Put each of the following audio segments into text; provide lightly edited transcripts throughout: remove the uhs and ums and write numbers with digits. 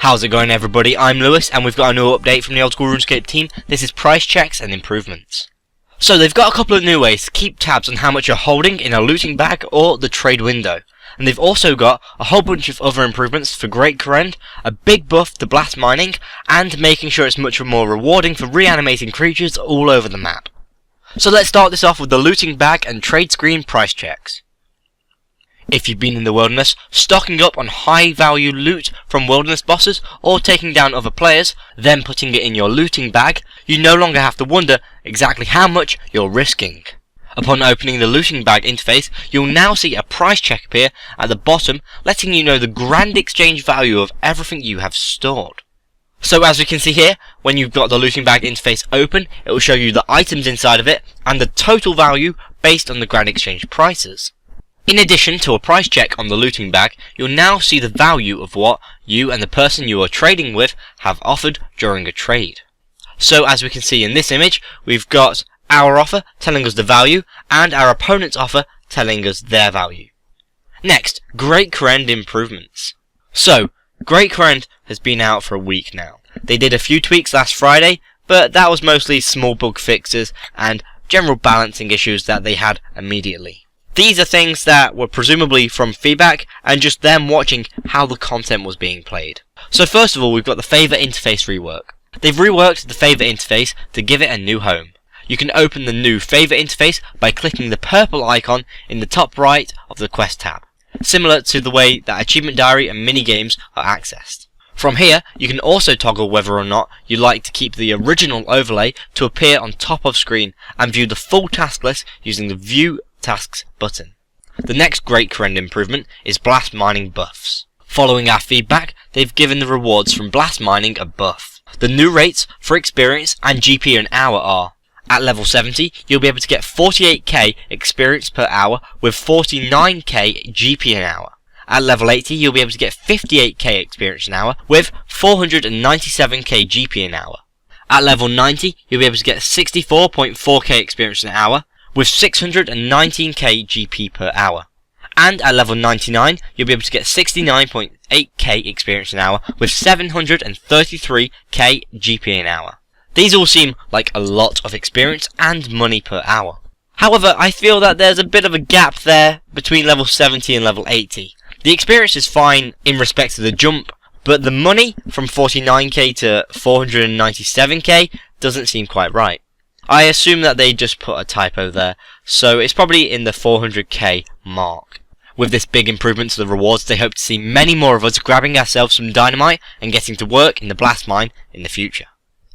How's it going, everybody? I'm Lewis, and we've got a new update from the Old School RuneScape team. This is price checks and improvements. So they've got a couple of new ways to keep tabs on how much you're holding in a looting bag or the trade window. And they've also got a whole bunch of other improvements for Great Current, a big buff to blast mining, and making sure it's much more rewarding for reanimating creatures all over the map. So let's start this off with the looting bag and trade screen price checks. If you've been in the wilderness, stocking up on high value loot from wilderness bosses or taking down other players, then putting it in your looting bag, you no longer have to wonder exactly how much you're risking. Upon opening the looting bag interface, you'll now see a price check appear at the bottom, letting you know the grand exchange value of everything you have stored. So as we can see here, when you've got the looting bag interface open, it will show you the items inside of it and the total value based on the grand exchange prices. In addition to a price check on the looting bag, you'll now see the value of what you and the person you are trading with have offered during a trade. So as we can see in this image, we've got our offer telling us the value and our opponent's offer telling us their value. Next, Great Current improvements. So, Great Current has been out for a week now. They did a few tweaks last Friday, but that was mostly small bug fixes and general balancing issues that they had immediately. These are things that were presumably from feedback and just them watching how the content was being played. So first of all, we've got the favor interface rework. They've reworked the favor interface to give it a new home. You can open the new favor interface by clicking the purple icon in the top right of the quest tab, similar to the way that achievement diary and minigames are accessed. From here, you can also toggle whether or not you like to keep the original overlay to appear on top of screen and view the full task list using the View Tasks button. The next Great Current improvement is blast mining buffs. Following our feedback, they've given the rewards from blast mining a buff. The new rates for experience and GP an hour are: at level 70, you'll be able to get 48k experience per hour with 49k GP an hour. At level 80, you'll be able to get 58k experience an hour with 497k GP an hour. At level 90, you'll be able to get 64.4k experience an hour with 619k GP per hour. And at level 99, you'll be able to get 69.8k experience an hour with 733k GP an hour. These all seem like a lot of experience and money per hour. However, I feel that there's a bit of a gap there between level 70 and level 80. The experience is fine in respect to the jump, but the money from 49k to 497k doesn't seem quite right. I assume that they just put a typo there, so it's probably in the 400k mark. With this big improvement to the rewards, they hope to see many more of us grabbing ourselves some dynamite and getting to work in the blast mine in the future.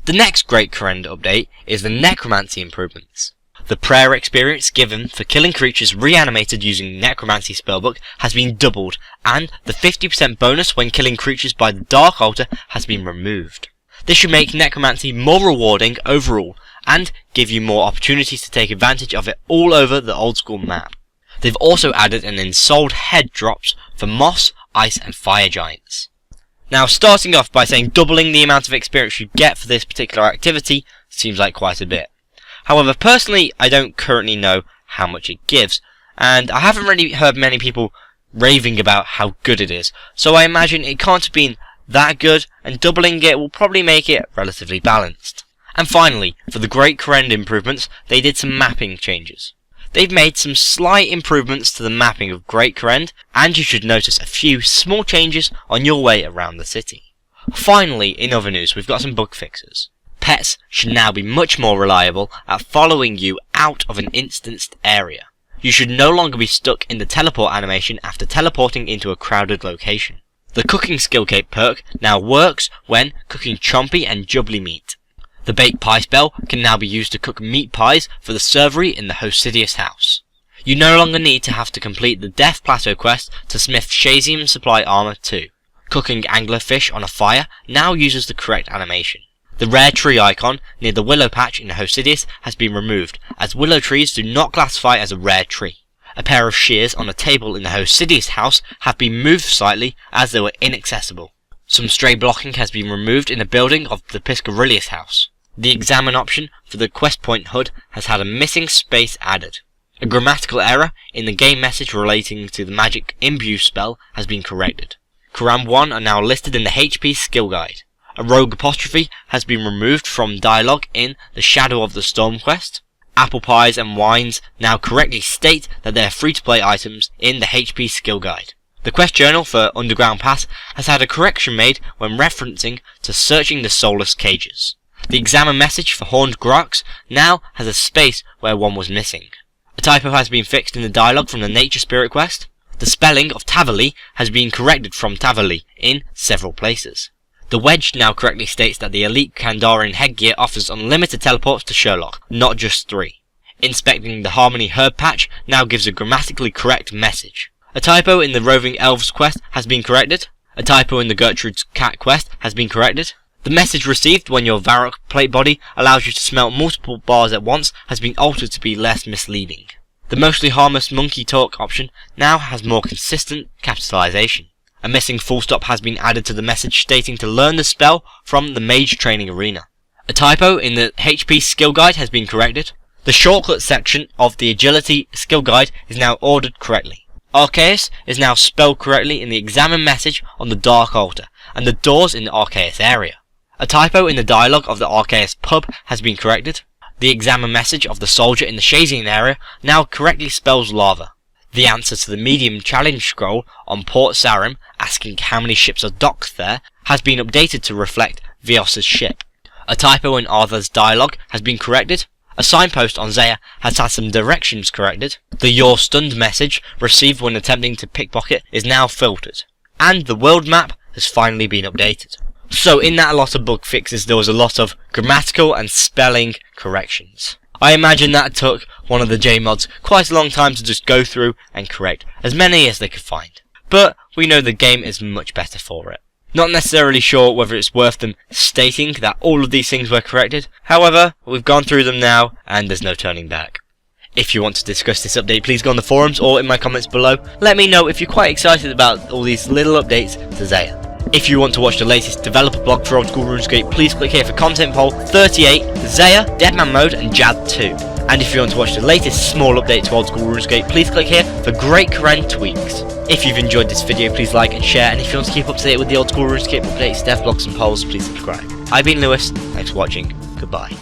The next Great Current update is the Necromancy improvements. The prayer experience given for killing creatures reanimated using Necromancy spellbook has been doubled, and the 50% bonus when killing creatures by the Dark Altar has been removed. This should make Necromancy more rewarding overall, and give you more opportunities to take advantage of it all over the old school map. They've also added an ensouled head drops for moss, ice and fire giants. Now, starting off by saying doubling the amount of experience you get for this particular activity seems like quite a bit. However, personally, I don't currently know how much it gives, and I haven't really heard many people raving about how good it is, so I imagine it can't have been that good, and doubling it will probably make it relatively balanced. And finally, for the Great Current improvements, they did some mapping changes. They've made some slight improvements to the mapping of Great Current, and you should notice a few small changes on your way around the city. Finally, in other news, we've got some bug fixes. Pets should now be much more reliable at following you out of an instanced area. You should no longer be stuck in the teleport animation after teleporting into a crowded location. The cooking skill cape perk now works when cooking chompy and jubbly meat. The baked pie spell can now be used to cook meat pies for the servery in the Hosidius house. You no longer need to have to complete the Death Plateau quest to smith Shazium supply armor too. Cooking anglerfish on a fire now uses the correct animation. The rare tree icon near the willow patch in the Hosidius has been removed, as willow trees do not classify as a rare tree. A pair of shears on a table in the Hosidius house have been moved slightly as they were inaccessible. Some stray blocking has been removed in a building of the Piscarilius house. The examine option for the quest point HUD has had a missing space added. A grammatical error in the game message relating to the magic imbue spell has been corrected. Karam 1 are now listed in the HP skill guide. A rogue apostrophe has been removed from dialogue in the Shadow of the Storm quest. Apple pies and wines now correctly state that they are free-to-play items in the HP skill guide. The quest journal for Underground Pass has had a correction made when referencing to searching the soulless cages. The examine message for Horned Grox now has a space where one was missing. A typo has been fixed in the dialogue from the Nature Spirit quest. The spelling of Tavali has been corrected from Tavali in several places. The wedge now correctly states that the elite Kandarian headgear offers unlimited teleports to Sherlock, not just 3. Inspecting the Harmony Herb patch now gives a grammatically correct message. A typo in the Roving Elves quest has been corrected. A typo in the Gertrude's Cat quest has been corrected. The message received when your Varrock plate body allows you to smelt multiple bars at once has been altered to be less misleading. The mostly harmless monkey talk option now has more consistent capitalization. A missing full stop has been added to the message stating to learn the spell from the Mage Training Arena. A typo in the HP skill guide has been corrected. The shortcut section of the Agility skill guide is now ordered correctly. Arceus is now spelled correctly in the examine message on the Dark Altar, and the doors in the Arceus area. A typo in the dialogue of the Arceus pub has been corrected. The examine message of the soldier in the Shazian area now correctly spells lava. The answer to the medium challenge scroll on Port Sarim asking how many ships are docked there has been updated to reflect Vios' ship. A typo in Arthur's dialogue has been corrected. A signpost on Zeah has had some directions corrected. The "You're stunned" message received when attempting to pickpocket is now filtered. And the world map has finally been updated. So in that lot of bug fixes there was a lot of grammatical and spelling corrections. I imagine that took one of the JMods quite a long time to just go through and correct as many as they could find. But we know the game is much better for it. Not necessarily sure whether it's worth them stating that all of these things were corrected. However, we've gone through them now, and there's no turning back. If you want to discuss this update, please go on the forums or in my comments below. Let me know if you're quite excited about all these little updates to Zeah. If you want to watch the latest developer blog for Old School RuneScape, please click here for Content Poll 38, Zeah, Deadman Mode, and Jad 2. And if you want to watch the latest small update to Old School RuneScape, please click here for Great Karen Tweaks. If you've enjoyed this video, please like and share, and if you want to keep up to date with the Old School RuneScape updates, dev blogs and polls, please subscribe. I've been Lewis, thanks for watching, goodbye.